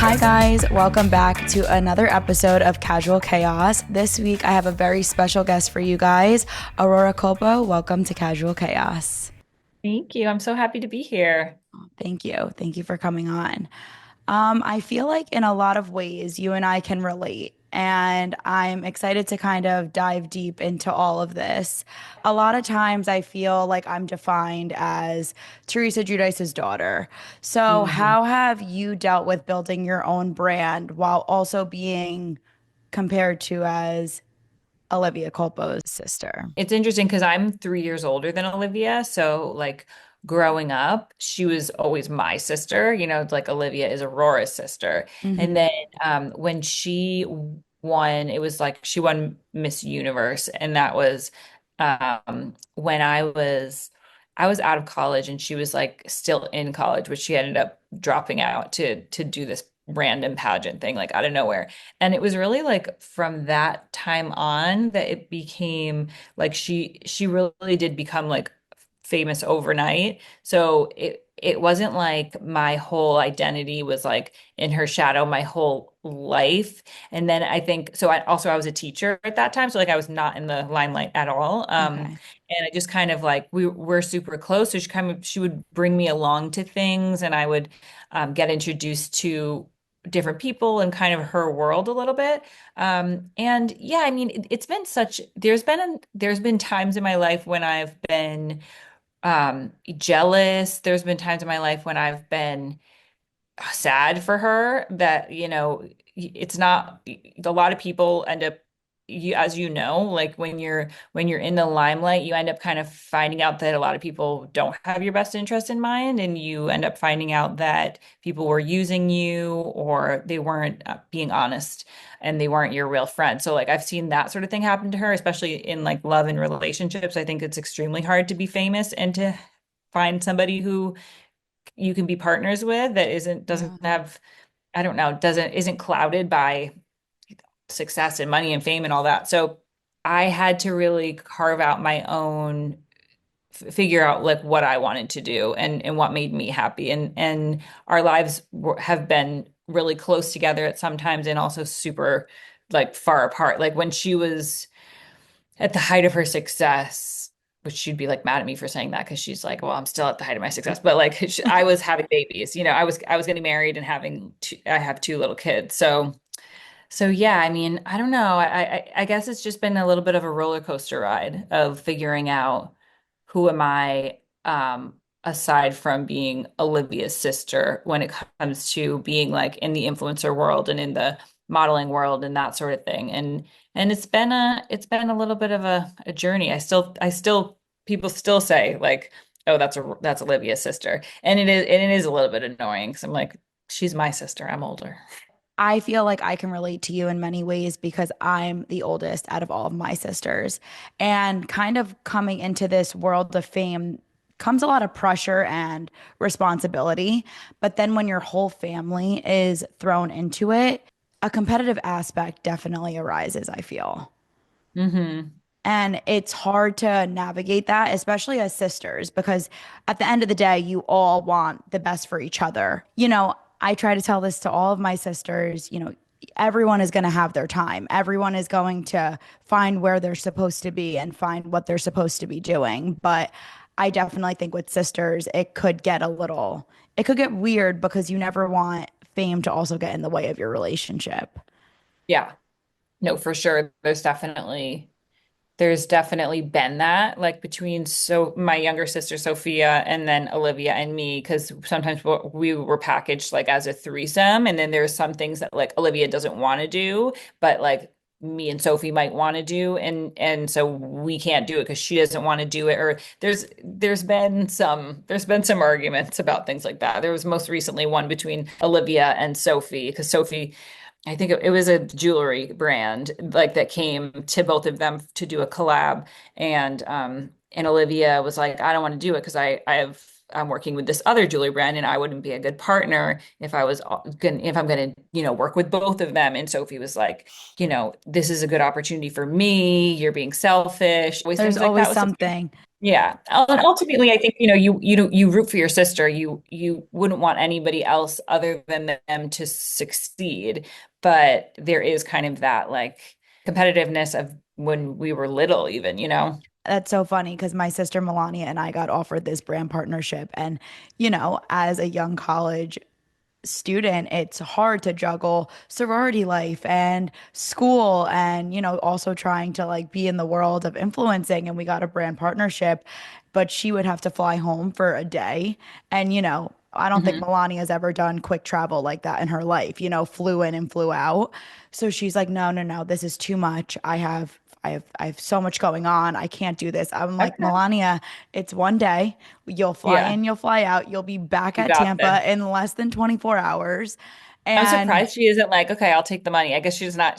Hi, guys. Welcome back to another episode of Casual Chaos. This week, I have a very special guest for you guys, Aurora Culpo. Welcome to Casual Chaos. Thank you. I'm so happy to be here. Thank you. Thank you for coming on. I feel like in a lot of ways, you and I can relate. And I'm excited to kind of dive deep into all of this. A lot of times I feel like I'm defined as Teresa Giudice's daughter. So, Mhm. how have you dealt with building your own brand while also being compared to as Olivia Culpo's sister? It's interesting because I'm 3 years older than Olivia. So, like, growing up, she was always my sister. Like Olivia is Aurora's sister. And Hmm. then when she won, it was like she won Miss Universe. And that was when I was out of college and she was like still in college, but she ended up dropping out to do this random pageant thing like out of nowhere. And it was really like from that time on that it became like she really did become like famous overnight. So it wasn't like my whole identity was like in her shadow my whole life. And then I think so I was a teacher at that time. So like I was not in the limelight at all. Okay. And I just kind of like we're super close. So she would bring me along to things and I would get introduced to different people and kind of her world a little bit. And yeah, I mean, it's been such, there's been times in my life when I've been jealous. There's been times in my life when I've been sad for her that, it's not a lot of people end up as you know, like when you're in the limelight, you end up kind of finding out that a lot of people don't have your best interest in mind, and you end up finding out that people were using you or they weren't being honest and they weren't your real friend. So like I've seen that sort of thing happen to her, especially in like love and relationships. I think it's extremely hard to be famous and to find somebody who you can be partners with that doesn't Yeah. have, I don't know, doesn't isn't clouded by success and money and fame and all that. So I had to really carve out my own, figure out like what I wanted to do and what made me happy. And our lives have been really close together at some times and also super like far apart. Like when she was at the height of her success, which she'd be like mad at me for saying that because she's like, well, I'm still at the height of my success. But like I was having babies, I was getting married and I have two little kids. So yeah, I mean, I don't know. I guess it's just been a little bit of a roller coaster ride of figuring out who am I, aside from being Olivia's sister when it comes to being like in the influencer world and in the modeling world and that sort of thing. And it's been a little bit of a journey. I still people still say like, oh, that's Olivia's sister. And it is a little bit annoying because I'm like, she's my sister. I'm older. I feel like I can relate to you in many ways because I'm the oldest out of all of my sisters. And kind of coming into this world of fame comes a lot of pressure and responsibility. But then when your whole family is thrown into it, a competitive aspect definitely arises, I feel. Hmm. And it's hard to navigate that, especially as sisters, because at the end of the day, you all want the best for each other. I try to tell this to all of my sisters, everyone is going to have their time. Everyone is going to find where they're supposed to be and find what they're supposed to be doing. But I definitely think with sisters, it could get weird because you never want fame to also get in the way of your relationship. Yeah. No, for sure. There's definitely been that like between so my younger sister Sophia and then Olivia and me because sometimes we were packaged like as a threesome, and then there's some things that like Olivia doesn't want to do but like me and Sophie might want to do, and so we can't do it because she doesn't want to do it, or there's been some arguments about things like that. There was most recently one between Olivia and Sophie because Sophie, I think it was a jewelry brand like that came to both of them to do a collab, and Olivia was like, I don't want to do it because I'm working with this other jewelry brand and I wouldn't be a good partner if I'm gonna work with both of them. And Sophie was like, this is a good opportunity for me. You're being selfish. Always There's things like always that with something. Yeah. And ultimately, I think, you root for your sister. You wouldn't want anybody else other than them to succeed. But there is kind of that like competitiveness of when we were little, even, you know? That's so funny because my sister Melania and I got offered this brand partnership. And, as a young college student, it's hard to juggle sorority life and school and, also trying to like be in the world of influencing. And we got a brand partnership, but she would have to fly home for a day. And, I don't think Hmm. Melania's ever done quick travel like that in her life, flew in and flew out. So she's like, no, no, no, this is too much. I have so much going on. I can't do this. I'm like, Okay. Melania, it's one day. You'll fly Yeah. in, you'll fly out. You'll be back You at got this. Tampa in less than 24 hours. I'm And surprised she isn't like, okay, I'll take the money. I guess she's not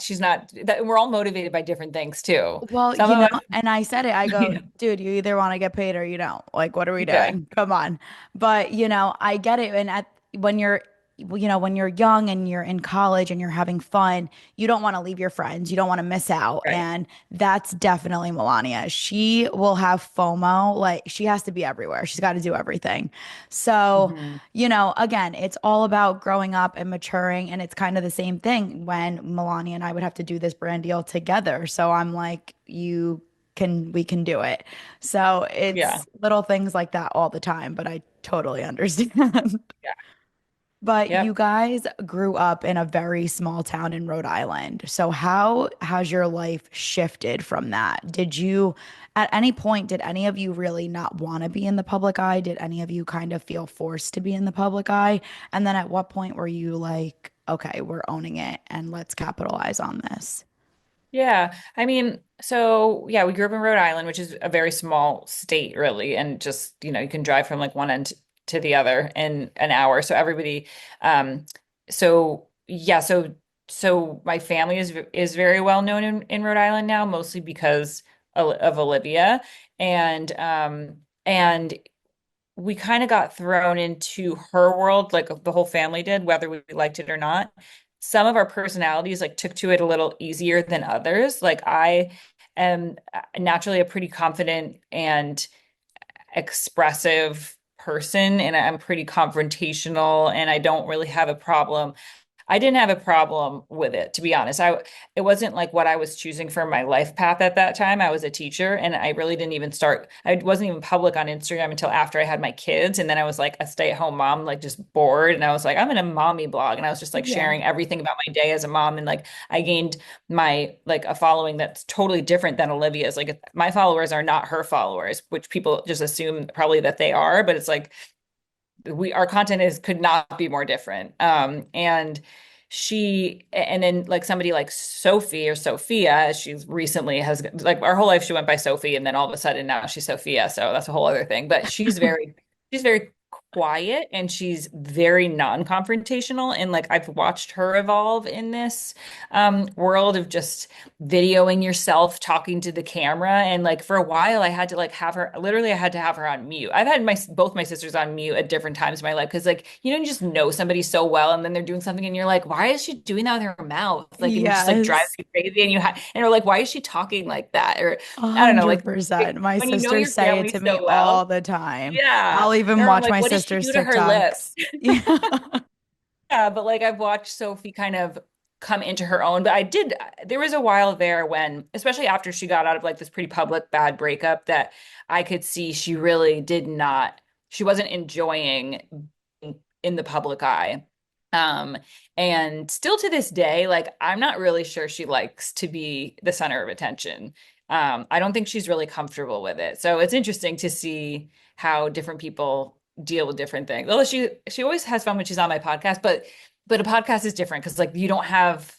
that we're all motivated by different things too. well, Some of us, and I said it, I go, yeah, dude, you either want to get paid or you don't. Like, what are we yeah, doing? Come on. But, I get it. And when you're, when you're young and you're in college and you're having fun, you don't want to leave your friends. You don't want to miss out. right. And that's definitely Melania. She will have FOMO. Like, she has to be everywhere. She's got to do everything. So, Hmm. again, it's all about growing up and maturing. And it's kind of the same thing when Melania and I would have to do this brand deal together. So I'm like, we can do it. So Yeah. it's little things like that all the time, but I totally understand. Yeah. But you Yep. guys grew up in a very small town in Rhode Island. So how has your life shifted from that? At any point, did any of you really not want to be in the public eye? Did any of you kind of feel forced to be in the public eye? And then at what point were you like, okay, we're owning it and let's capitalize on this? Yeah. I mean, so yeah, we grew up in Rhode Island, which is a very small state, really. And just, you can drive from like one end to the other in an hour. So everybody, um, so yeah, so my family is very well known in Rhode Island now, mostly because of Olivia. And we kind of got thrown into her world, like the whole family did, whether we liked it or not. Some of our personalities like took to it a little easier than others. Like I am naturally a pretty confident and expressive person, and I'm pretty confrontational, and I don't really have a problem. I didn't have a problem with it, to be honest. It wasn't like what I was choosing for my life path at that time. I was a teacher and I really didn't even start, I wasn't even public on Instagram until after I had my kids. And then I was like a stay-at-home mom, like just bored. And I was like, I'm in a mommy blog. And I was just like Yeah. sharing everything about my day as a mom. And like I gained my like a following that's totally different than Olivia's. Like my followers are not her followers, which people just assume probably that they are, but it's like our content is could not be more different. And then like somebody like Sophie or Sophia, she's recently has like our whole life she went by Sophie, and then all of a sudden now she's Sophia, so that's a whole other thing. But she's very quiet, and she's very non-confrontational, and like I've watched her evolve in this world of just videoing yourself talking to the camera. And like for a while I had to like have her, literally I had to have her on mute. I've had my both my sisters on mute at different times in my life because like you just know somebody so well, and then they're doing something and you're like, why is she doing that with her mouth, like, and it just like drives Yes. you crazy, and you're like, why is she talking like that? Or A I don't know, like hundred percent. My when you know sisters your say it family to me so all well. the time. Yeah. I'll even Or I'm watch like, my what does she sister's do to her TikToks. lips? Yeah. Yeah, but like I've watched Sophie kind of come into her own. But there was a while there when, especially after she got out of like this pretty public bad breakup, that I could see she really did not, she wasn't enjoying in the public eye. Um, and still to this day, like I'm not really sure she likes to be the center of attention. I don't think she's really comfortable with it. So it's interesting to see how different people deal with different things. Although she always has fun when she's on my podcast, but a podcast is different because like you don't have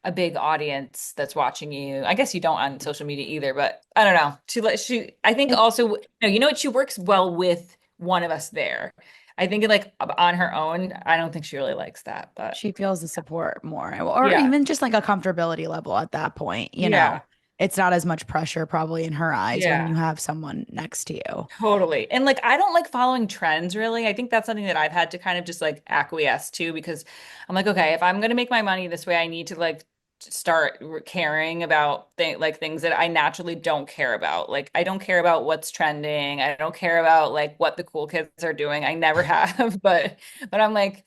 a big audience that's watching you. I guess you don't on social media either, but I don't know. She I think It, also no, you know what? She works well with one of us there. I think like on her own, I don't think she really likes that, but she feels the support more, or yeah. even just like a comfortability level at that point. Yeah. It's not as much pressure probably in her eyes when you Yeah. have someone next to you. Totally. And like I don't like following trends really. I think that's something that I've had to kind of just like acquiesce to because I'm like, okay, if I'm gonna make my money this way, I need to like start caring about things that I naturally don't care about. Like I don't care about what's trending. I don't care about like what the cool kids are doing. I never have, but I'm like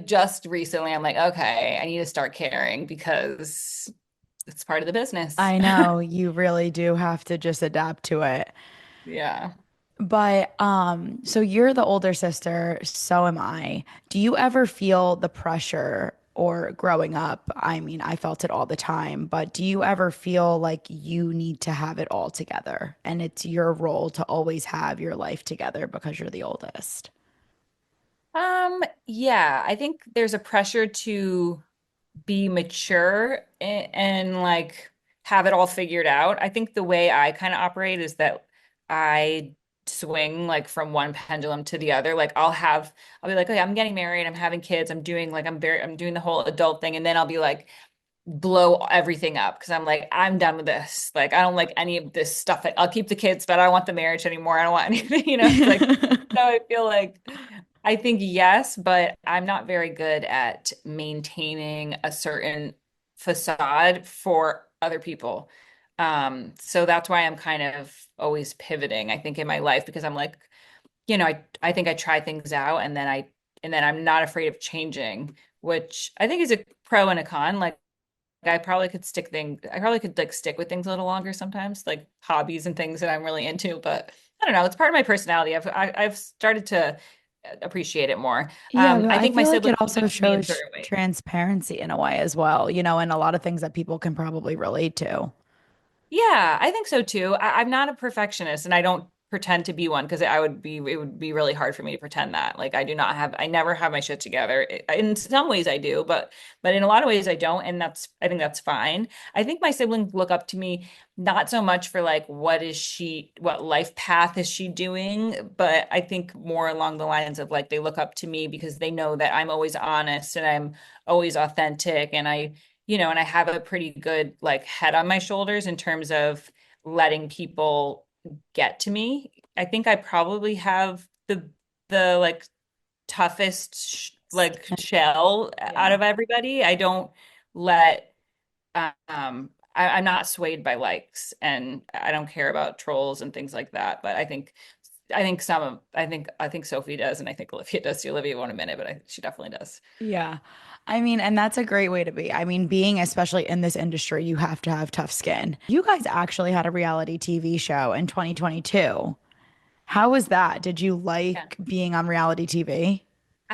just recently I'm like, okay, I need to start caring because it's part of the business. I know you really do have to just adapt to it. Yeah. But so you're the older sister, so am I. Do you ever feel the pressure or growing up? I mean, I felt it all the time, but do you ever feel like you need to have it all together and it's your role to always have your life together because you're the oldest? Yeah, I think there's a pressure to be mature and like have it all figured out. I think the way I kind of operate is that I swing like from one pendulum to the other. Like I'll be like, okay, I'm getting married, I'm having kids, I'm doing the whole adult thing. And then I'll be like, blow everything up because I'm like, I'm done with this. Like, I don't like any of this stuff. I'll keep the kids, but I don't want the marriage anymore. I don't want anything, it's like, so I feel like I think yes, but I'm not very good at maintaining a certain facade for other people. So that's why I'm kind of always pivoting, I think, in my life because I'm like, I think I try things out and then I'm not afraid of changing, which I think is a pro and a con. Like I probably could like stick with things a little longer sometimes, like hobbies and things that I'm really into, but I don't know, it's part of my personality. I've started to appreciate it more. Yeah, but I I think my feel like it siblings look also up to me in shows certain ways. transparency in a way as well, and a lot of things that people can probably relate to. Yeah, I think so too. I'm not a perfectionist and I don't pretend to be one because it would be really hard for me to pretend that. Like I never have my shit together. In some ways I do, but in a lot of ways I don't. And I think that's fine. I think my siblings look up to me not so much for like, what life path is she doing, but I think more along the lines of like, they look up to me because they know that I'm always honest and I'm always authentic and and I have a pretty good like head on my shoulders in terms of letting people get to me. I think I probably have the like toughest like shell out Yeah. of everybody. I don't let I'm not swayed by likes and I don't care about trolls and things like that. But I think Sophie does and I think Olivia does too. Olivia won't admit it, but she definitely does. Yeah. I mean, and that's a great way to be. I mean, being especially in this industry, you have to have tough skin. You guys actually had a reality TV show in 2022. How was that? Did you Yeah. like being on reality TV?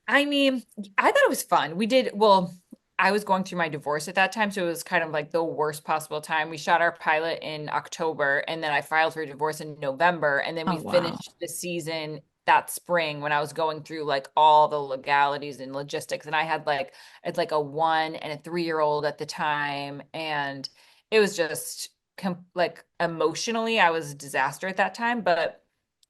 I mean, I thought it was fun. Well, I was going through my divorce at that time, so it was kind of like the worst possible time. We shot our pilot in October, and then I filed for divorce in November, and then we Oh, wow. finished the season that spring when I was going through like all the legalities and logistics. And I had like it's like a 1 and a 3-year-old at the time, and it was just like emotionally, I was a disaster at that time, but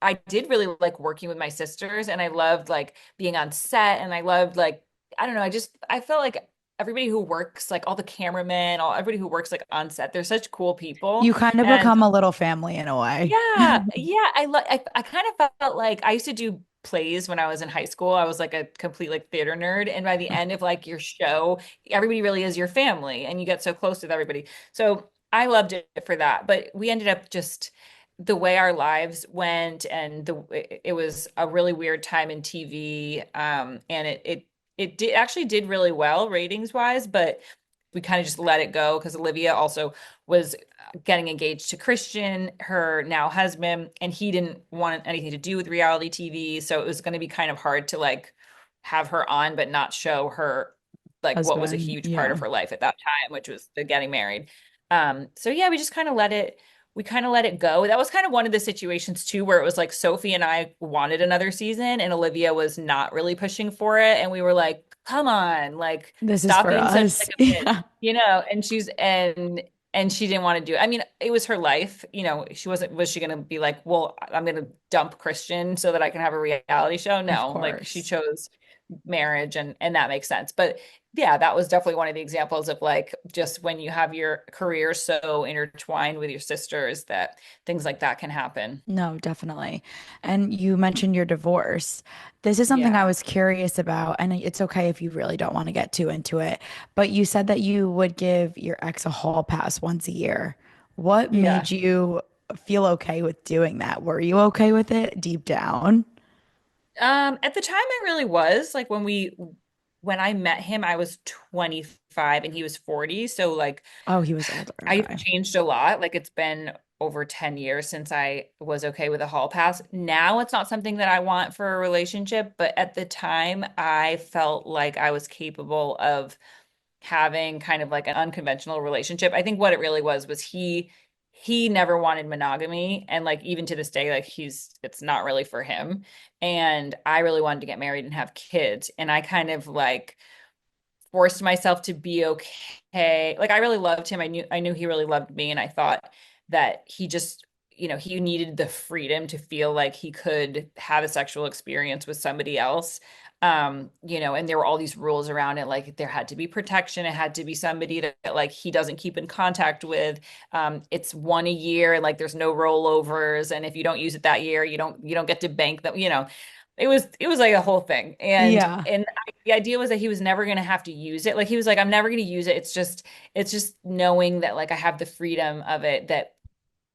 I did really like working with my sisters and I loved like being on set and I loved like I don't know, I felt like everybody who works like all the cameramen, all everybody who works like on set, they're such cool people. You kind of And become a little family in a way. yeah, I kind of felt like I used to do plays when I was in high school. I was like a complete like theater nerd and by the end of like your show, everybody really is your family and you get so close with everybody. So I loved it for that, but we ended up just the way our lives went and it was a really weird time in TV and it did actually did really well ratings wise, but we kind of just let it go because Olivia also was getting engaged to Christian, her now husband, and he didn't want anything to do with reality TV. So it was going to be kind of hard to like have her on, but not show her like what was a Husband. huge part Yeah. of her life at that time, which was the getting married. So yeah, we kind of let it go. That was kind of one of the situations too, where it was like Sophie and I wanted another season and Olivia was not really pushing for it. And we were like, come on, like This is stop for being such us. like a bitch, Yeah. and and she didn't want to do it. I mean, it was her life, was she gonna be like, well, I'm gonna dump Christian so that I can have a reality show? Of No, like she course. chose marriage, and that makes sense. But yeah, that was definitely one of the examples of like just when you have your career so intertwined with your sisters that things like that can happen. No, definitely. And you mentioned your divorce. This is something I Yeah. was curious about, and it's okay if you really don't want to get too into it, but you said that you would give your ex a hall pass once a year. What Yeah. made you feel okay with doing that? Were you okay with it deep down? At the time I really was. Like when I met him, I was 25 and he was 40. So like Oh, he was older. I've Okay. changed a lot. Like it's been over 10 years since I was okay with a hall pass. Now it's not something that I want for a relationship, but at the time I felt like I was capable of having kind of like an unconventional relationship. I think what it really was he never wanted monogamy, and like even to this day like it's not really for him, and I really wanted to get married and have kids, and I kind of like forced myself to be okay. Like I really loved him. I knew he really loved me, and I thought that he just, he needed the freedom to feel like he could have a sexual experience with somebody else. And there were all these rules around it. Like there had to be protection. It had to be somebody that like he doesn't keep in contact with. It's one a year, and like there's no rollovers. And if you don't use it that year, you don't get to bank them, it was like a whole thing. And Yeah. and the idea was that he was never going to have to use it. Like he was like, I'm never going to use it. It's just knowing that like I have the freedom of it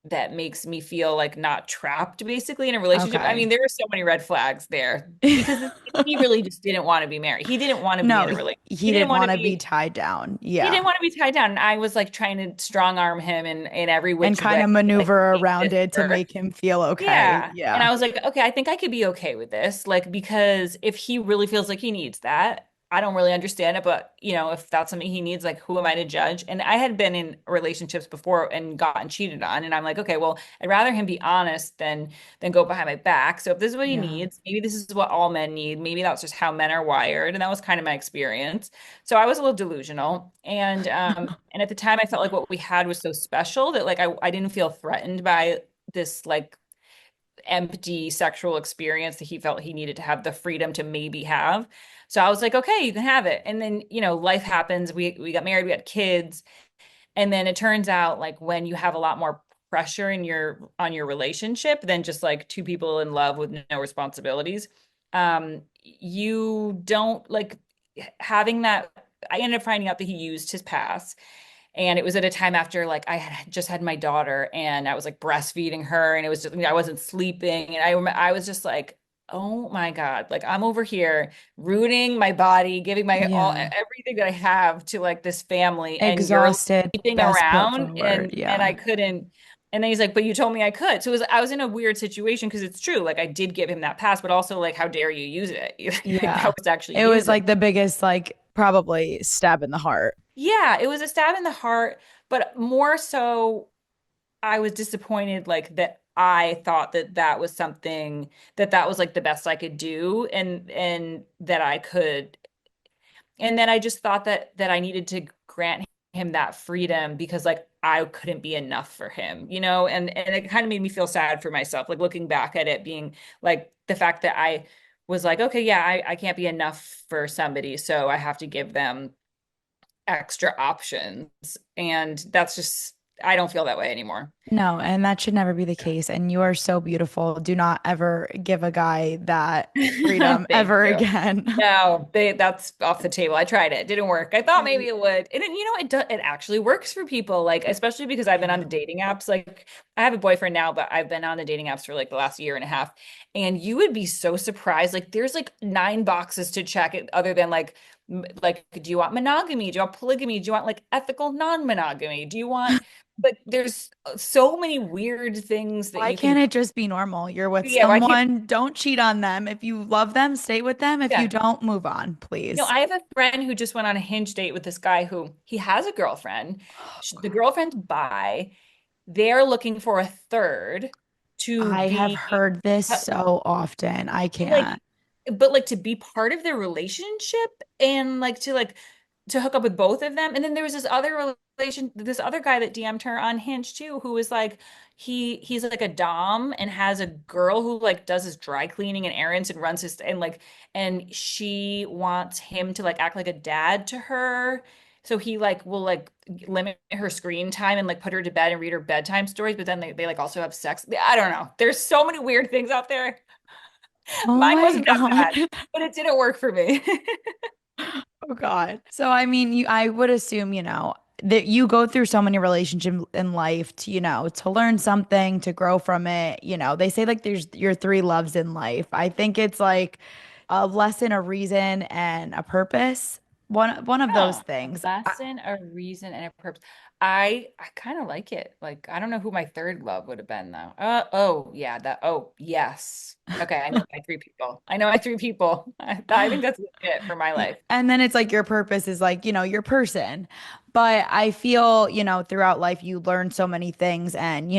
that makes me feel like not trapped basically in a relationship. I mean, Okay. there are so many red flags there because he really just didn't want to be married. He didn't want to be No, in a relationship. he He didn't didn't want want to to be be tied down. he Yeah. didn't want to be tied down. And I was like trying to strong arm him in every And which kind way of to like maneuver make around this it to work. make him feel okay. Yeah. And Yeah. I was like, okay, I think I could be okay with this. Like, because if he really feels like he needs that, I don't really understand it. But, if that's something he needs, like, who am I to judge? And I had been in relationships before and gotten cheated on. And I'm like, okay, well, I'd rather him be honest than go behind my back. So if this is what he Yeah. needs, maybe this is what all men need. Maybe that's just how men are wired. And that was kind of my experience. So I was a little delusional. And at the time I felt like what we had was so special that like I didn't feel threatened by this like empty sexual experience that he felt he needed to have the freedom to maybe have. So I was like, okay, you can have it. And then, life happens. We got married, we had kids. And then it turns out like when you have a lot more pressure on your relationship than just like two people in love with no responsibilities, you don't like having that. I ended up finding out that he used his pass, and it was at a time after like I had just had my daughter and I was like breastfeeding her, and it was just I wasn't sleeping, and I was just like, oh my God, like I'm over here rooting my body, giving my all Yeah. everything that I have to like this family, and you're Exhausted, sleeping best foot around, forward. and I Yeah. couldn't. And then he's like, but you told me I could. So I was in a weird situation because it's true. Like I did give him that pass, but also like, how dare you use it? Like, Yeah. that was actually It was usable. like the biggest, like, probably stab in the heart. Yeah, it was a stab in the heart, but more so I was disappointed like that I thought that that was something that was like the best I could do, and that I could, and then I just thought that I needed to grant him that freedom because like I couldn't be enough for him, and it kind of made me feel sad for myself, like looking back at it being like the fact that I was like, okay, yeah, I can't be enough for somebody, so I have to give them extra options. And that's just, I don't feel that way anymore. No, and that should never be the case. And you are so beautiful. Do not ever give a guy that freedom Thank ever you. again. No, that's off the table. I tried it. Didn't work. I thought maybe it would. And then, it actually works for people. Like, especially because I've been on the Yeah. dating apps. Like, I have a boyfriend now, but I've been on the dating apps for like the last year and a half. And you would be so surprised. Like, there's like 9 boxes to check it other than like, do you want monogamy? Do you want polygamy? Do you want like ethical non-monogamy? Do you want, but there's so many weird things that Why you can't can, it just be normal? You're with yeah, why can't, someone, don't cheat on them. If you love them, stay with them. If you yeah. don't, move on, please. I have a friend who just went on a Hinge date with this guy who he has a girlfriend. The girlfriend's bi. They're looking for a third to I have be heard this so often. I like, can't. but like to be part of their relationship, and like to like to hook up with both of them. And then there was this other guy that DM'd her on Hinge too, who was like, he's like a dom and has a girl who like does his dry cleaning and errands and runs his and like, and she wants him to like act like a dad to her. So he like will like limit her screen time and like put her to bed and read her bedtime stories, but then they like also have sex. I don't know. There's so many weird things out there. Oh Mine my wasn't that God. bad, but it didn't work for me. Oh God. So I mean, I would assume, that you go through so many relationships in life to, to learn something, to grow from it. They say like there's your three loves in life. I think it's like a lesson, a reason, and a purpose. One of those Oh, a things. lesson, a reason, and a purpose. I kind of like it. Like I don't know who my third love would have been though. Oh yeah, that oh yes. Okay, I know my three people. I know my three people. I think that's it for my life. And then it's like your purpose is like, your person. But I feel, throughout life you learn so many things and,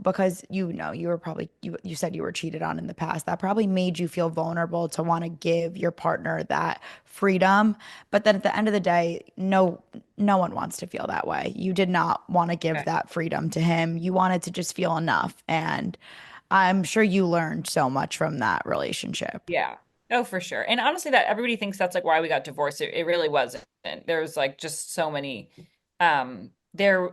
because you were probably you said you were cheated on in the past. That probably made you feel vulnerable to want to give your partner that freedom. But then at the end of the day, no one wants to feel that way. You did not want to give Okay. that freedom to him. You wanted to just feel enough. And I'm sure you learned so much from that relationship. Yeah. Oh, for sure. And honestly, that everybody thinks that's like why we got divorced. It really wasn't. There was like just so many there,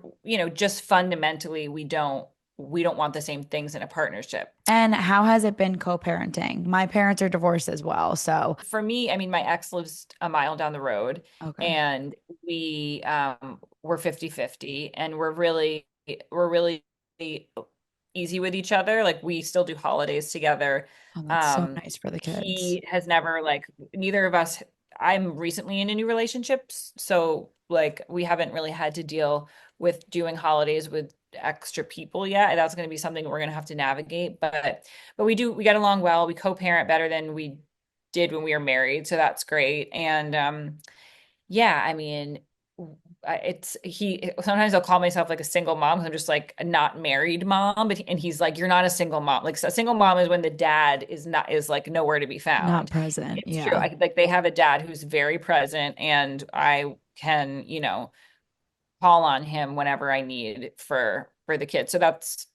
just fundamentally we don't want the same things in a partnership. And how has it been co-parenting? My parents are divorced as well, so For me, I mean, my ex lives a mile down the road okay. and we're 50-50 and we're really easy with each other. Like we still do holidays together. Oh, that's so Um, nice for the kids. he has never like neither of us. I'm recently in a new relationship, so like we haven't really had to deal with doing holidays with extra people yet. That's going to be something we're going to have to navigate, but we get along well. We co-parent better than we did when we were married, so that's great. And yeah, I mean, it's he sometimes I'll call myself like a single mom. 'Cause I'm just like a not married mom, and he's like, you're not a single mom. Like a single mom is when the dad is like nowhere to be Not found. present. It's true. Yeah. Like they have a dad who's very present, and I can, call on him whenever I need for the kids. So that's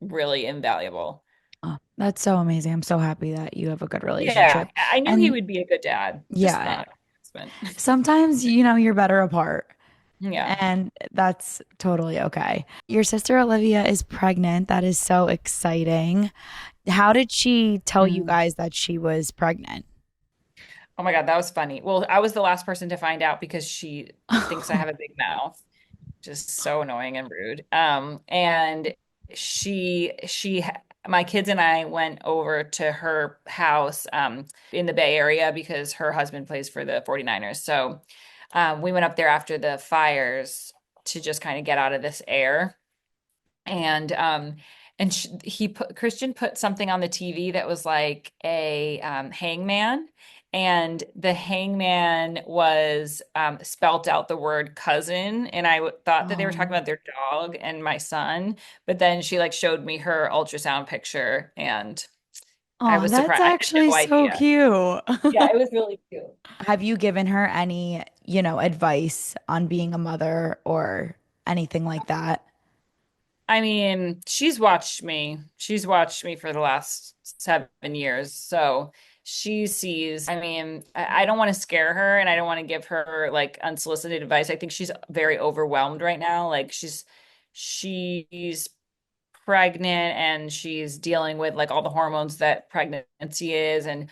really invaluable. Oh, that's so amazing. I'm so happy that you have a good Yeah, relationship. I knew he And would be a good dad, just yeah, not a husband. sometimes, you're better apart. Yeah. And that's totally okay. Your sister Olivia is pregnant. That is so exciting. How did she tell you Mm. guys that she was pregnant? Oh my God, that was funny. Well, I was the last person to find out because she thinks I have a big mouth, just so annoying and rude. And my kids and I went over to her house, in the Bay Area because her husband plays for the 49ers. So, we went up there after the fires to just kind of get out of this air and Christian put something on the TV that was like a hangman, and the hangman was spelt out the word cousin, and thought that they were talking Oh, about their dog and my son, but then she like showed me her ultrasound picture, and I oh, was that's surprised. I had actually no so idea. cute. Yeah, it was really cute. Have you given her any, advice on being a mother or anything like that? I mean, she's watched me. She's watched me for the last 7 years. So she sees, I mean, I don't want to scare her and I don't want to give her like unsolicited advice. I think she's very overwhelmed right now. Like she's pregnant and she's dealing with like all the hormones that pregnancy is. And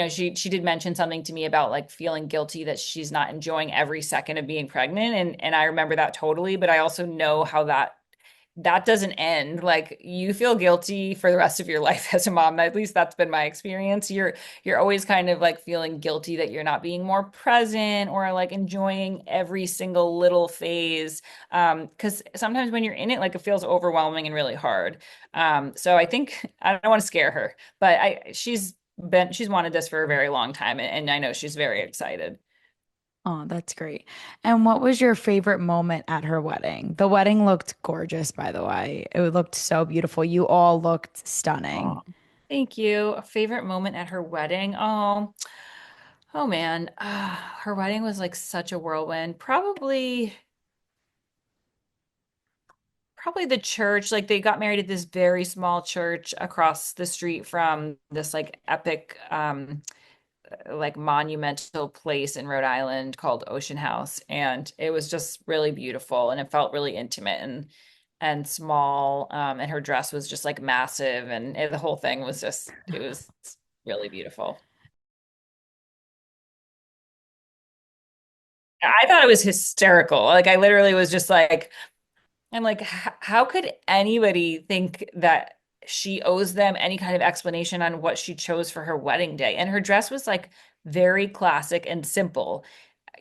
she did mention something to me about like feeling guilty that she's not enjoying every second of being pregnant. And I remember that totally, but I also know how that doesn't end. Like you feel guilty for the rest of your life as a mom. At least that's been my experience. You're always kind of like feeling guilty that you're not being more present or like enjoying every single little phase. Because sometimes when you're in it, like it feels overwhelming and really hard. So I think I don't want to scare her, but she's wanted this for a very long time, and I know she's very excited. Oh, that's great. And what was your favorite moment at her wedding? The wedding looked gorgeous, by the way. It looked so beautiful. You all looked stunning. Oh, thank you. A favorite moment at her wedding. Oh. Oh man, her wedding was like such a whirlwind. Probably the church. Like they got married at this very small church across the street from this like epic like monumental place in Rhode Island called Ocean House, and it was just really beautiful and it felt really intimate and small. And her dress was just like massive, and the whole thing was just it was really beautiful. I thought it was hysterical. Like I literally was just like, I'm like, how could anybody think that she owes them any kind of explanation on what she chose for her wedding day? And her dress was like very classic and simple,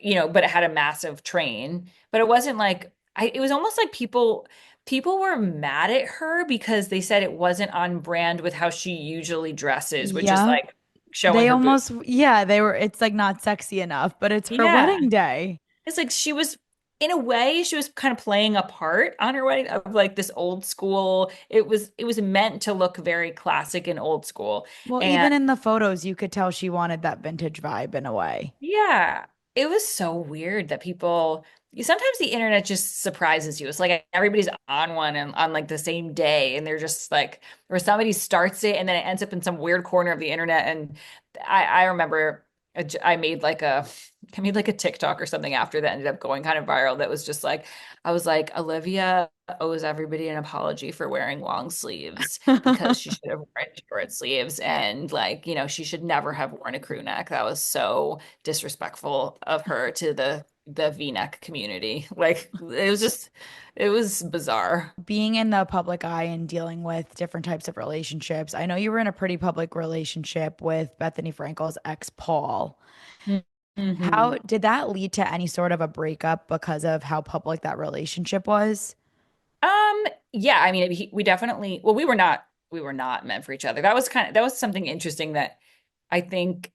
but it had a massive train. But it wasn't like it was almost like people were mad at her because they said it wasn't on brand with how she usually dresses, which is Yeah. like showing They her boobs. almost, yeah, they were, it's like not sexy enough, but it's her Yeah. wedding day. It's like she was, in a way, she was kind of playing a part on her wedding of like this old school. It was meant to look very classic and old school. Well, And even in the photos, you could tell she wanted that vintage vibe in a way. yeah, it was so weird that sometimes the internet just surprises you. It's like everybody's on one and on like the same day, and they're just like, or somebody starts it and then it ends up in some weird corner of the internet. And I remember I made like a TikTok or something after that ended up going kind of viral. That was just like, I was like, Olivia owes everybody an apology for wearing long sleeves because she should have worn short sleeves, and like, she should never have worn a crew neck. That was so disrespectful of her to the V-neck community. Like it was bizarre. Being in the public eye and dealing with different types of relationships. I know you were in a pretty public relationship with Bethany Frankel's ex, Paul. Mm-hmm. How did that lead to any sort of a breakup because of how public that relationship was? Um, yeah, I mean, we definitely, well, we were not meant for each other. That was something interesting that I think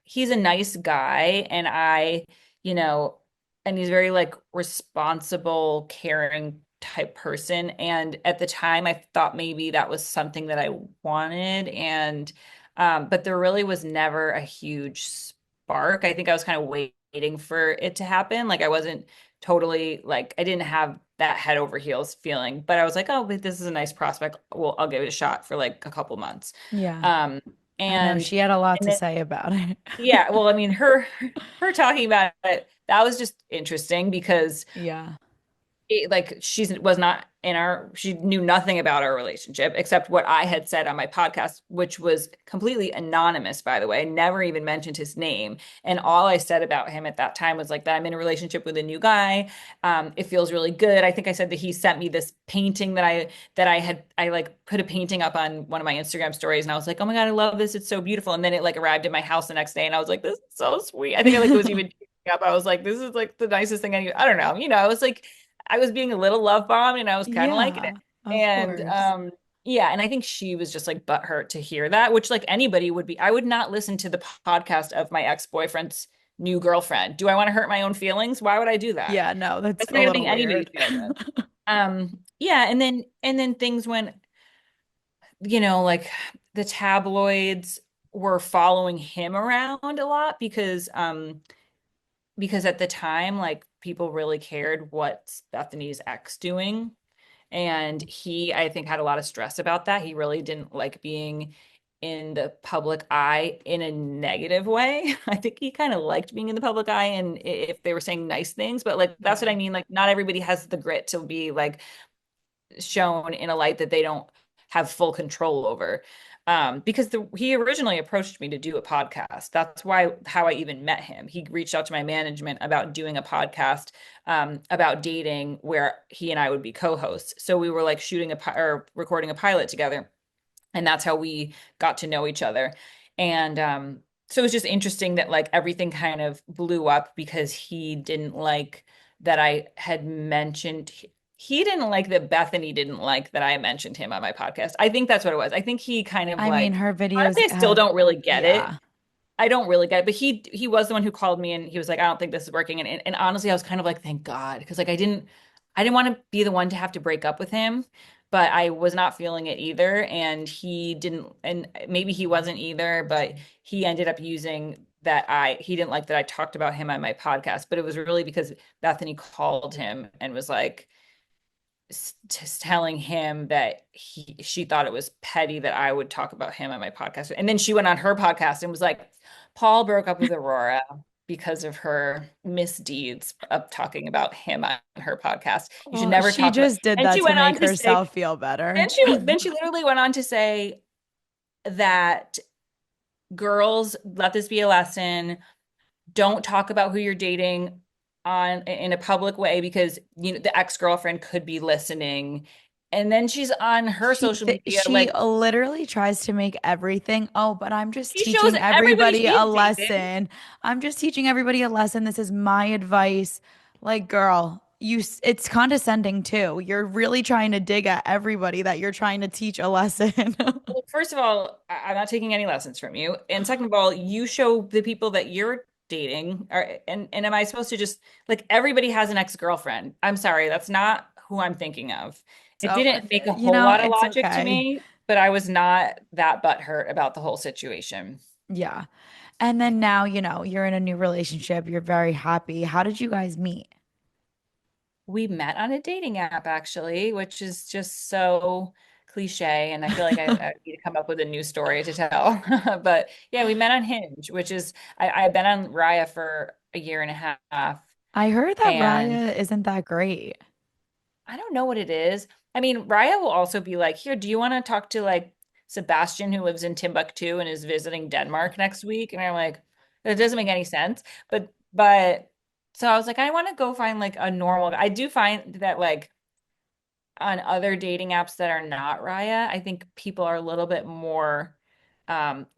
he's a nice guy, and you know, and he's very like responsible, caring type person. And at the time, I thought maybe that was something that I wanted. And but there really was never a huge spark. I think I was kind of waiting for it to happen. Like I wasn't totally like I didn't have that head over heels feeling, but I was like, oh, but this is a nice prospect. Well, I'll give it a shot for like a couple months. Yeah, Um, I know and she had a lot and to then say about it. yeah, well, I mean, her talking about it, that was just interesting because Yeah. like was not in she knew nothing about our relationship except what I had said on my podcast, which was completely anonymous, by the way. I never even mentioned his name. And all I said about him at that time was like that I'm in a relationship with a new guy. It feels really good. I think I said that he sent me this painting I like put a painting up on one of my Instagram stories, and I was like, oh my God, I love this. It's so beautiful. And then it like arrived at my house the next day, and I was like, this is so sweet. I think I like it was even up. I was like, this is like the nicest thing I don't know. I was like I was being a little love bombed and I was kind of liking it. Yeah, of And course. yeah, and I think she was just like butthurt to hear that, which like anybody would be. I would not listen to the podcast of my ex-boyfriend's new girlfriend. Do I want to hurt my own feelings? Why would I do that? Yeah, no, that's That's a not gonna little make anybody's weird. feel good. Yeah, and then things went, like the tabloids were following him around a lot because at the time, like people really cared what's Bethany's ex doing. And he, I think, had a lot of stress about that. He really didn't like being in the public eye in a negative way. I think he kind of liked being in the public eye and if they were saying nice things, but like that's what Yeah. I mean. Like not everybody has the grit to be like shown in a light that they don't have full control over. Because he originally approached me to do a podcast. That's how I even met him. He reached out to my management about doing a podcast about dating where he and I would be co-hosts. So we were like or recording a pilot together, and that's how we got to know each other. And so it was just interesting that like everything kind of blew up because he didn't like that I had mentioned he didn't like that Bethany didn't like that I mentioned him on my podcast. I think that's what it was. I think he kind of I mean, like her videos honestly I still have, don't really get it. yeah. I don't really get it, but he was the one who called me and he was like, I don't think this is working. And honestly, I was kind of like, thank God, because like I didn't want to be the one to have to break up with him. but I was not feeling it either. And he didn't, and maybe he wasn't either, but he ended up using that he didn't like that I talked about him on my podcast, but it was really because Bethany called him and was like, just telling him that she thought it was petty that I would talk about him on my podcast. And then she went on her podcast and was like, Paul broke up with Aurora because of her misdeeds of talking about him on her podcast. You should Well, never she talk about. just did And that she to went on make to say, herself feel better. then she literally went on to say that girls, let this be a lesson. Don't talk about who you're dating on in a public way because the ex-girlfriend could be listening. And then she's on her social media She like literally tries to make everything, oh, but I'm just she shows teaching everybody everybody a she's dating. lesson. I'm just teaching everybody a lesson. This is my advice. Like, girl, it's condescending too. You're really trying to dig at everybody that you're trying to teach a lesson. Well, first of all, I'm not taking any lessons from you. And second of all, you show the people that you're dating and am I supposed to just like everybody has an ex-girlfriend? I'm sorry, that's not who I'm thinking of. It So, didn't make a you whole know, lot of it's logic to okay. me, but I was not that butthurt about the whole situation. Yeah. And then now, you're in a new relationship. You're very happy. How did you guys meet? We met on a dating app actually, which is just so cliche. And I feel like I need to come up with a new story to tell. But yeah, we met on Hinge, which is I've been on Raya for a year and a half. I heard that And Raya isn't that great. I don't know what it is. I mean, Raya will also be like, here, do you want to talk to like Sebastian who lives in Timbuktu and is visiting Denmark next week? And I'm like, that doesn't make any sense. But so I was like, I want to go find like a normal. I do find that like on other dating apps that are not Raya, I think people are a little bit more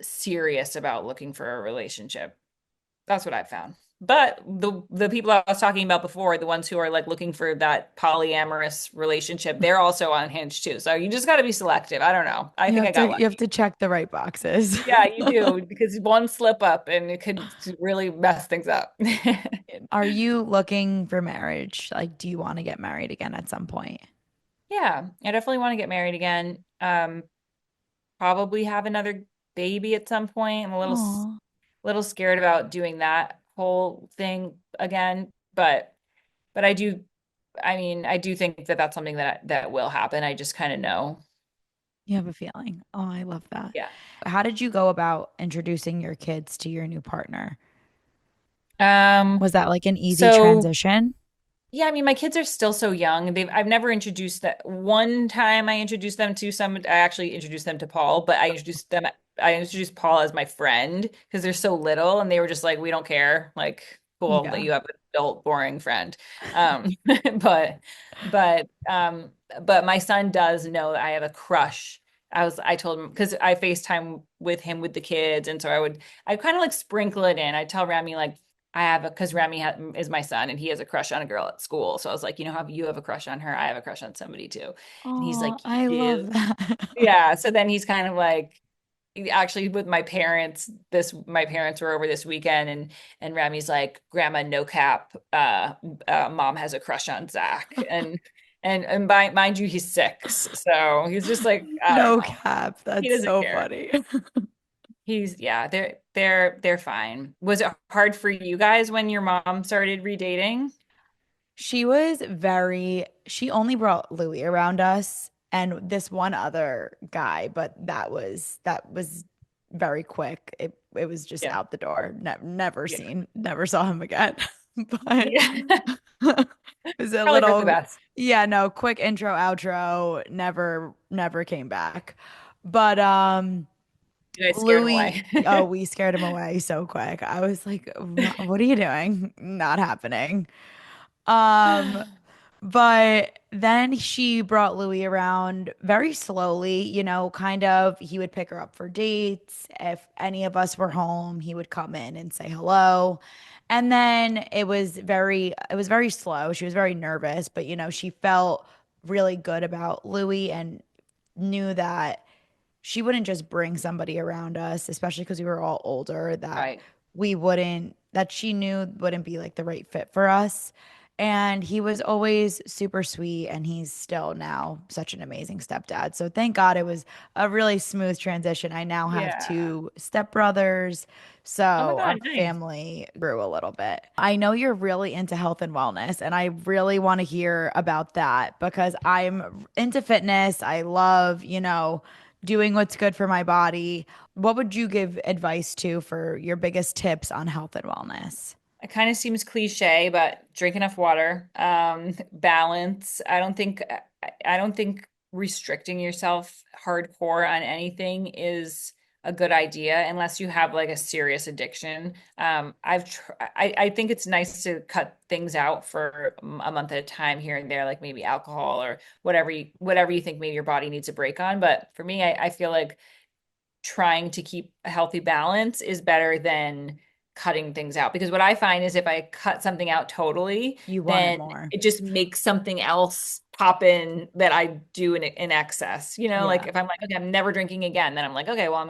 serious about looking for a relationship. That's what I've found. But the people I was talking about before, the ones who are like looking for that polyamorous relationship, they're also on Hinge too. So you just got to be selective. I don't know. I think I got You have lucky. to check the right boxes. Yeah, you do because one slip up and it could really mess things up. Are you looking for marriage? Like, do you want to get married again at some point? Yeah, I definitely want to get married again. Probably have another baby at some point. I'm a Oh, little scared about doing that whole thing again, but I mean, I do think that that's something that will happen. I just kind of know. you have a feeling. Oh, I love that. Yeah. How did you go about introducing your kids to your new partner? Um, Was that like an easy so transition? yeah, I mean, my kids are still so young. I've never introduced that. One time I introduced them to I actually introduced them to Paul, but I introduced Paul as my friend because they're so little and they were just like, we don't care. Like, cool that Yeah. you have an adult boring friend. Um, but, but, um, but my son does know that I have a crush. I told him because I FaceTime with him with the kids. And so I kind of like sprinkle it in. I tell Rami like, I have because is my son and he has a crush on a girl at school. So I was like, how you have a crush on her? I have a crush on somebody too. And he's Oh, like, I you love do? that. Yeah. So then he's kind of like, actually with my parents were over this weekend and Rami's like, Grandma, no cap, mom has a crush on Zach. And mind you, he's 6. So he's just like, I don't No know. cap. He That's doesn't so care. funny. Yeah, they're fine. Was it hard for you guys when your mom started redating? She only brought Louis around us and this one other guy, but that was very quick. It was just Yeah. out the door. Yeah. Never saw him again. But Yeah. it was a Probably for the little, best. yeah, no, quick intro, outro, never came back. But You guys scared him Louis, away. oh, we scared him away so quick. I was like, What are you doing? Not happening." Um, but then she brought Louis around very slowly, kind of. He would pick her up for dates. If any of us were home, he would come in and say hello. And then it was very slow. She was very nervous, but she felt really good about Louis and knew that she wouldn't just bring somebody around us, especially because we were all older, Right. that she knew wouldn't be like the right fit for us. And he was always super sweet, and he's still now such an amazing stepdad. So thank God it was a really smooth transition. I now have Yeah. two stepbrothers, so Oh my our God, nice. family grew a little bit. I know you're really into health and wellness, and I really want to hear about that because I'm into fitness. I love, doing what's good for my body. What would you give advice to for your biggest tips on health and wellness? It kind of seems cliche, but drink enough water, balance. I don't think restricting yourself hardcore on anything is a good idea unless you have like a serious addiction. I think it's nice to cut things out for a month at a time here and there, like maybe alcohol or whatever you think maybe your body needs a break on. But for me, I feel like trying to keep a healthy balance is better than cutting things out. Because what I find is if I cut something out totally, You want it then more. it just makes something else pop in that I do in excess. Like Yeah. if I'm like, okay, I'm never drinking again, then I'm like, okay, well,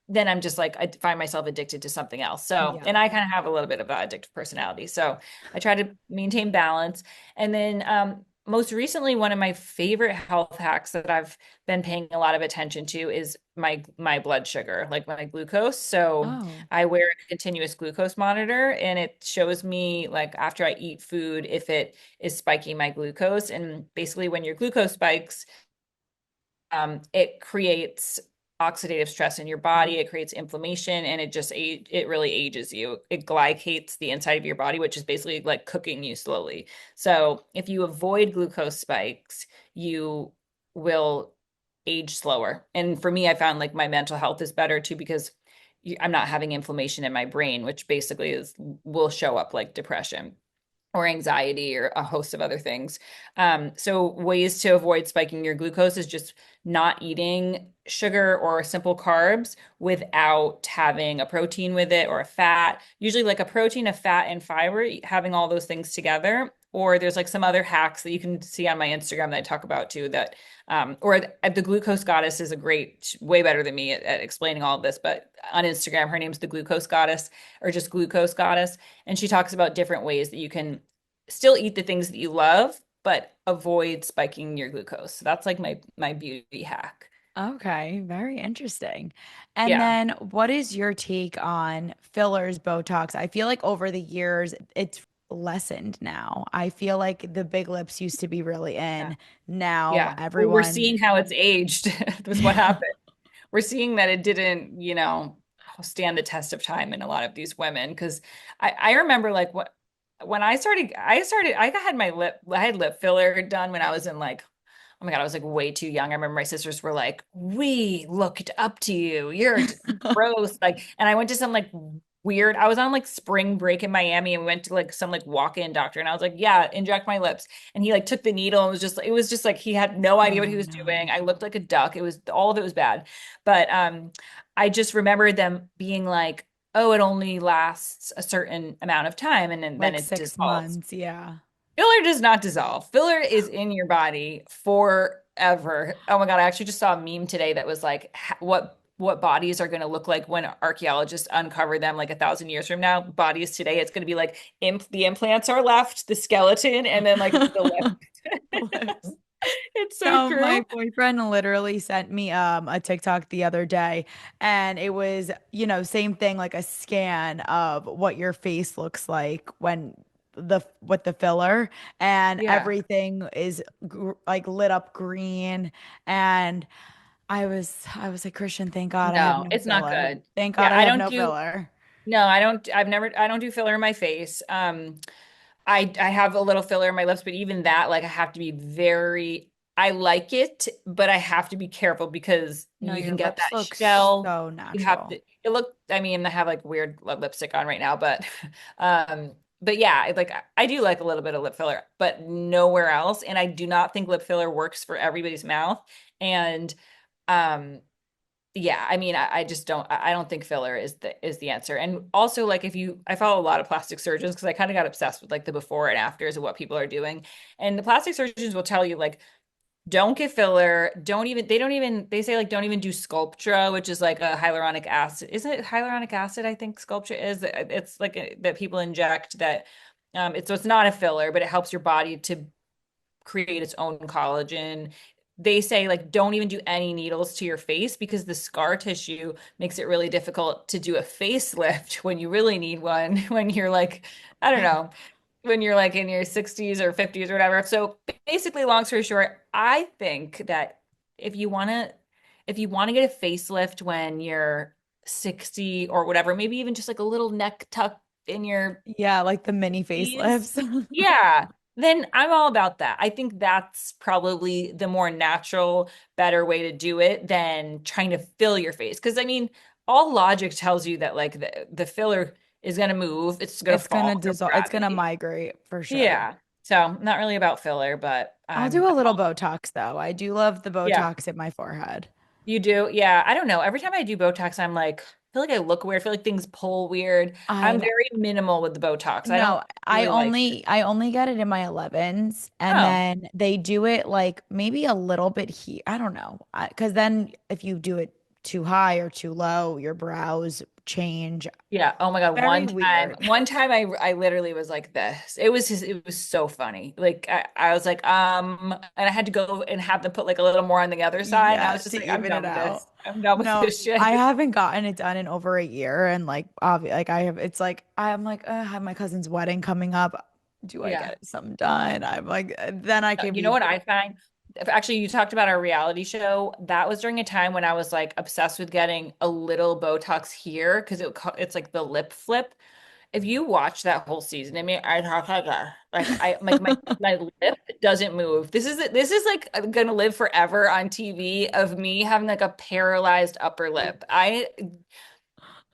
then I'm just like, I find myself addicted to something else. So, Yeah. and I kind of have a little bit of that addictive personality. So I try to maintain balance. And then, most recently, one of my favorite health hacks that I've been paying a lot of attention to is my blood sugar, like my glucose. So Oh. I wear a continuous glucose monitor and it shows me like after I eat food if it is spiking my glucose. And basically when your glucose spikes, it creates oxidative stress in your body, it creates inflammation, and it really ages you. It glycates the inside of your body, which is basically like cooking you slowly. So if you avoid glucose spikes, you will age slower. And for me, I found like my mental health is better too because I'm not having inflammation in my brain, which basically is will show up like depression or anxiety or a host of other things. So ways to avoid spiking your glucose is just not eating sugar or simple carbs without having a protein with it or a fat. Usually like a protein, a fat, and fiber, having all those things together. Or there's like some other hacks that you can see on my Instagram that I talk about too that or the glucose goddess is a great, way better than me at explaining all of this. But on Instagram, her name's the glucose goddess or just glucose goddess. And she talks about different ways that you can still eat the things that you love, but avoid spiking your glucose. So that's like my beauty hack. Okay, very interesting. And Yeah. then what is your take on fillers, Botox? I feel like over the years it's lessened now. I feel like the big lips used to be really Yeah. in. Now Yeah. Well, we're everyone seeing how it's aged with what happened. We're seeing that it didn't, stand the test of time in a lot of these women. Because I remember like when I had lip filler done when I was in like, oh my God, I was like way too young. I remember my sisters were like, we looked up to you. You're gross. Like, and I went to some like I was on like spring break in Miami and we went to like some like walk-in doctor and I was like, yeah, inject my lips. And he like took the needle and it was just like he had no idea what Oh he was doing. no. I looked like a duck. It was all of it was bad. But I just remember them being like, oh, it only lasts a certain amount of time and then Like it six dissolves. months, yeah. Filler does not dissolve. Filler is in your body forever. Oh my God, I actually just saw a meme today that was like what bodies are going to look like when archaeologists uncover them like 1,000 years from now. Bodies today, it's going to be like the implants are left, the skeleton, and then like the Lips. lip. It's so No, true. my boyfriend literally sent me a TikTok the other day and it was, same thing like a scan of what your face looks like when the with the filler and Yeah. everything is like lit up green and I was like, Christian, thank God I have No, no it's not filler. good. Thank God Yeah, I have no filler. no, I don't do filler in my face. I have a little filler in my lips, but even that, like I have to be I like it, but I have to be careful because No, you your can get lips that look shell. so You have natural. to, I mean, I have like weird lipstick on right now, um, but yeah, like I do like a little bit of lip filler, but nowhere else. And I do not think lip filler works for everybody's mouth. And, um, yeah, I mean, I just I don't think filler is the answer. And also like I follow a lot of plastic surgeons because I kind of got obsessed with like the before and afters of what people are doing. And the plastic surgeons will tell you like don't get filler, they say like don't even do Sculptra, which is like a hyaluronic acid. Isn't it hyaluronic acid? I think Sculptra is. It's like that people inject that So it's not a filler, but it helps your body to create its own collagen. They say like don't even do any needles to your face because the scar tissue makes it really difficult to do a facelift when you really need one when you're like, I don't know, when you're like in your 60s or 50s or whatever. So basically, long story short, I think that if you want to if you want to get a facelift when you're 60 or whatever, maybe even just like a little neck tuck in your Yeah, like the mini Please. facelifts. Yeah, then I'm all about that. I think that's probably the more natural, better way to do it than trying to fill your face. Because I mean, all logic tells you that like the filler is going to move, it's going to It's fall gonna because of dissolve, it's gonna gravity. migrate for sure. Yeah. So not really about filler, but I'll do I'm, a I'm little all, Botox though. I do love the yeah, Botox in my forehead. you do. Yeah. I don't know. Every time I do Botox, I'm like, I feel like I look weird. I feel like things pull weird. I I'm know. very minimal with the Botox. I No, don't really like, I only got it in my 11s and oh, then they do it like maybe a little bit here. I don't know. Because then if you do it too high or too low, your brows change. yeah. Oh my God. Very One weird. time I literally was like this. It was so funny. Like I was like, and I had to go and have them put like a little more on the other side. And I Yeah, was just to like, I'm even it done with out. this. I'm done with No, this I shit. haven't gotten it done in over a year and like like I have it's like I'm like I have my cousin's wedding coming up. Do I Yeah. get some done? I'm like then I can You know be what I find? Actually, you talked about our reality show. That was during a time when I was like obsessed with getting a little Botox here because it's like the lip flip. If you watch that whole season, I mean, I talk like I like my lip doesn't move. This is like gonna live forever on TV of me having like a paralyzed upper lip. I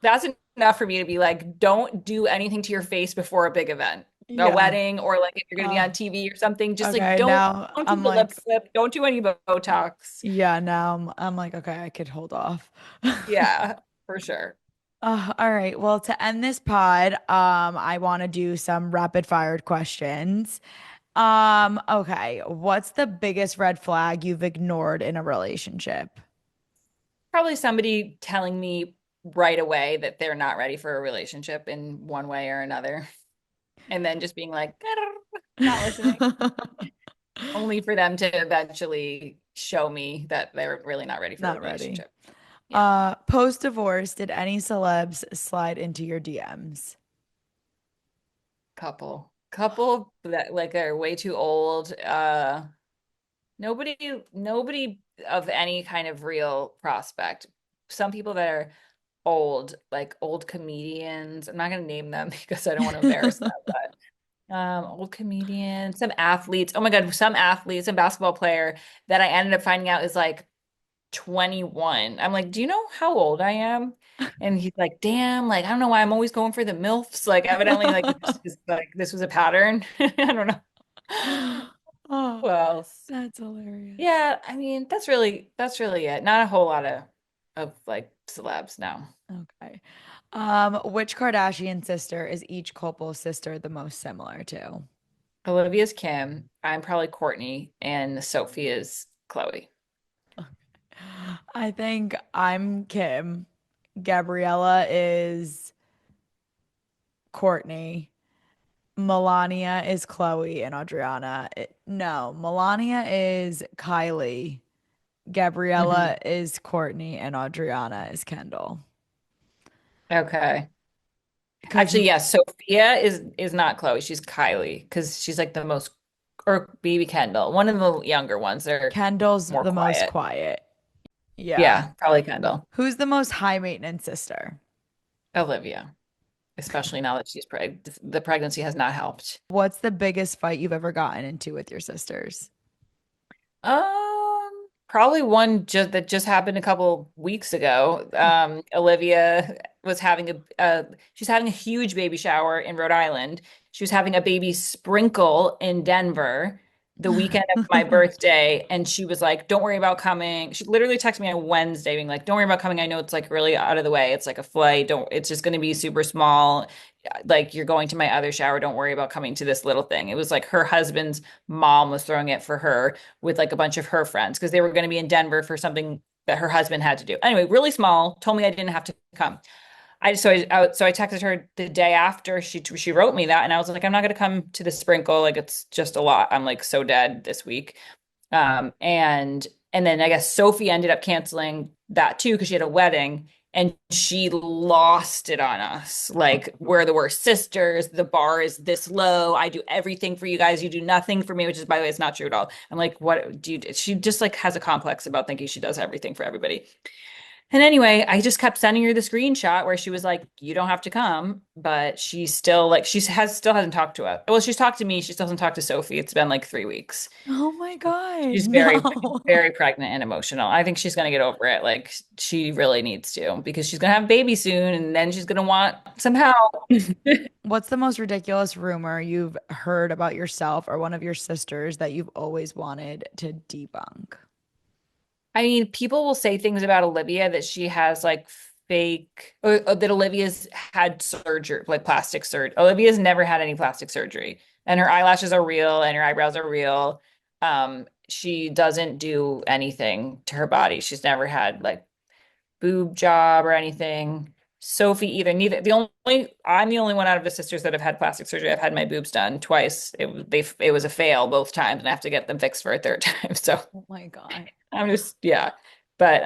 That's enough for me to be like, don't do anything to your face before a big event, a yeah. wedding, or like if you're gonna be on TV or something. Just like Okay, now don't do I'm the lip like flip, don't do any Botox. yeah, now I'm like okay, I could hold off. Yeah, for sure. All right. Well, to end this pod, I want to do some rapid fired questions. Okay. What's the biggest red flag you've ignored in a relationship? Probably somebody telling me right away that they're not ready for a relationship in one way or another, and then just being like, not listening, only for them to eventually show me that they're really not ready for a Not ready. relationship. Yeah, Post divorce, did any celebs slide into your DMs? couple that like are way too old. Nobody of any kind of real prospect. Some people that are old, like old comedians. I'm not gonna name them because I don't want to embarrass them, but old comedians, some athletes. Oh my God, some athletes, some basketball player that I ended up finding out is like 21. I'm like, do you know how old I am? And he's like, damn, like I don't know why I'm always going for the MILFs. Like evidently, like this was a pattern. I don't know. Oh, Who else? that's hilarious. Yeah, I mean, that's really it. Not a whole lot of like celebs now. Okay. Which Kardashian sister is each Culpo sister the most similar to? Olivia's Kim, I'm probably Courtney, and Sophie is Chloe. I think I'm Kim. Gabriella is Courtney. Melania is Chloe and Adriana. No, Melania is Kylie. Hmm. Gabriella is Courtney and Adriana is Kendall. Okay. Because Actually, yes, Sophia is not Chloe. She's Kylie because she's like the most, or maybe Kendall, one of the younger ones. They're Kendall's more the most quiet. quiet. Yeah. Yeah, probably Kendall. Who's the most high maintenance sister? Olivia, especially now that she's the pregnancy has not helped. What's the biggest fight you've ever gotten into with your sisters? Probably one that just happened a couple weeks ago. Olivia was having she's having a huge baby shower in Rhode Island. She was having a baby sprinkle in Denver the weekend of my birthday, and she was like, "Don't worry about coming." She literally texted me on Wednesday, being like, "Don't worry about coming. I know it's like really out of the way. It's like a flight. Don't. It's just going to be super small. Like you're going to my other shower. Don't worry about coming to this little thing." It was like her husband's mom was throwing it for her with like a bunch of her friends because they were going to be in Denver for something that her husband had to do. Anyway, really small, told me I didn't have to come. So I texted her the day after she wrote me that, and I was like, I'm not gonna come to the sprinkle. Like it's just a lot. I'm like so dead this week. And then I guess Sophie ended up canceling that too because she had a wedding and she lost it on us. Like, we're the worst sisters. The bar is this low. I do everything for you guys. You do nothing for me, which is, by the way, it's not true at all. I'm like, what do you do? She just like has a complex about thinking she does everything for everybody. And anyway, I just kept sending her the screenshot where she was like, "You don't have to come," but she still like she has still hasn't talked to us. Well, she's talked to me. She still hasn't talked to Sophie. It's been like 3 weeks. Oh my God, She's no. very pregnant and emotional. I think she's gonna get over it. Like she really needs to because she's gonna have a baby soon, and then she's gonna want some help. What's the most ridiculous rumor you've heard about yourself or one of your sisters that you've always wanted to debunk? I mean, people will say things about Olivia that she has like fake, or that Olivia's had surgery, like plastic surgery. Olivia's never had any plastic surgery, and her eyelashes are real and her eyebrows are real. She doesn't do anything to her body. She's never had like boob job or anything. Sophie either. Neither. I'm the only one out of the sisters that have had plastic surgery. I've had my boobs done twice. It was a fail both times, and I have to get them fixed for a third time. So Oh my God. I'm just, yeah. But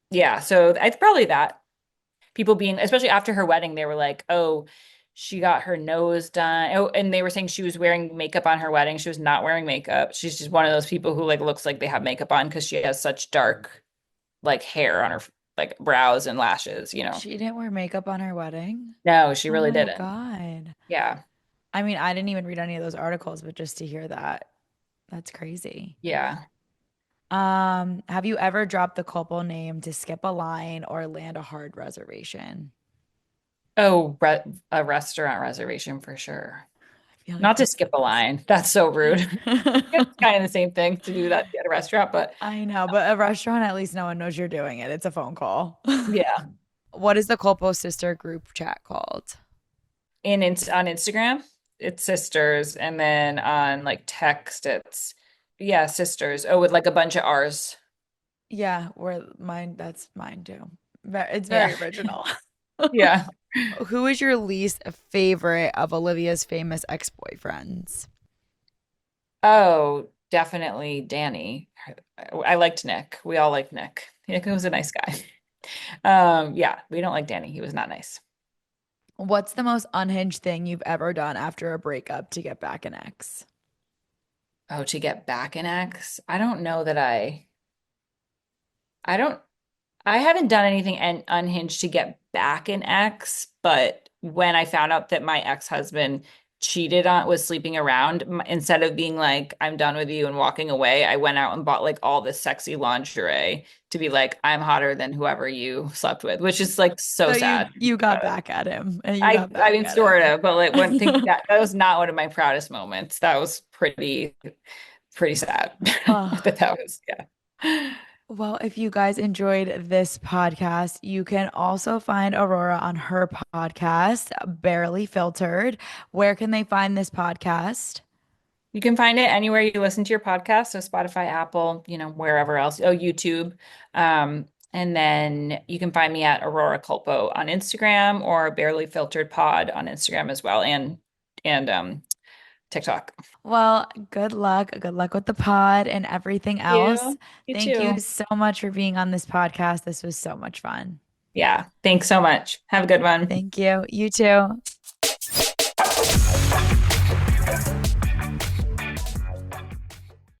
yeah, so it's probably that. People being, especially after her wedding, they were like, "Oh, she got her nose done." Oh, and they were saying she was wearing makeup on her wedding. She was not wearing makeup. She's just one of those people who like looks like they have makeup on because she has such dark like hair on her like brows and lashes. She didn't wear makeup on her wedding? No, she Oh really my didn't. God. Yeah. I mean, I didn't even read any of those articles, but just to hear that, that's crazy. Yeah. Have you ever dropped the couple name to skip a line or land a hard reservation? Oh, a restaurant reservation for sure. I feel like Not to this skip a is. line. That's so rude. It's kind of the same thing to do that at a restaurant, but I know, but a restaurant, at least no one knows you're doing it. It's a phone call. yeah. What is the Culpo sister group chat called? On Instagram, it's sisters, and then on like text, it's yeah, sisters. Oh, with like a bunch of R's. Yeah, where mine, that's mine too. It's Yeah. very original. Yeah. Who is your least favorite of Olivia's famous ex-boyfriends? Oh, definitely Danny. I liked Nick. We all liked Nick. Nick was a nice guy. Yeah, we don't like Danny. He was not nice. What's the most unhinged thing you've ever done after a breakup to get back an ex? Oh, to get back an ex? I don't know that I don't I haven't done anything unhinged to get back an ex, but when I found out that my ex-husband was sleeping around, instead of being like, I'm done with you and walking away, I went out and bought like all this sexy lingerie to be like, I'm hotter than whoever you slept with, which is like so So you sad. you got But back at him and you I got I back mean at him. sort of, but like one thing that was not one of my proudest moments. That was pretty sad. Oh, That was yeah. well, if you guys enjoyed this podcast, you can also find Aurora on her podcast, Barely Filtered. Where can they find this podcast? You can find it anywhere you listen to your podcast, so Spotify, Apple, wherever else. Oh, YouTube. And then you can find me at Aurora Culpo on Instagram or Barely Filtered Pod on Instagram as well, and TikTok. Well, good luck. Good luck with the pod and everything else. You. You Thank you too. so much for being on this podcast. This was so much fun. Yeah. Thanks so much. Have a good one. Thank you. You too.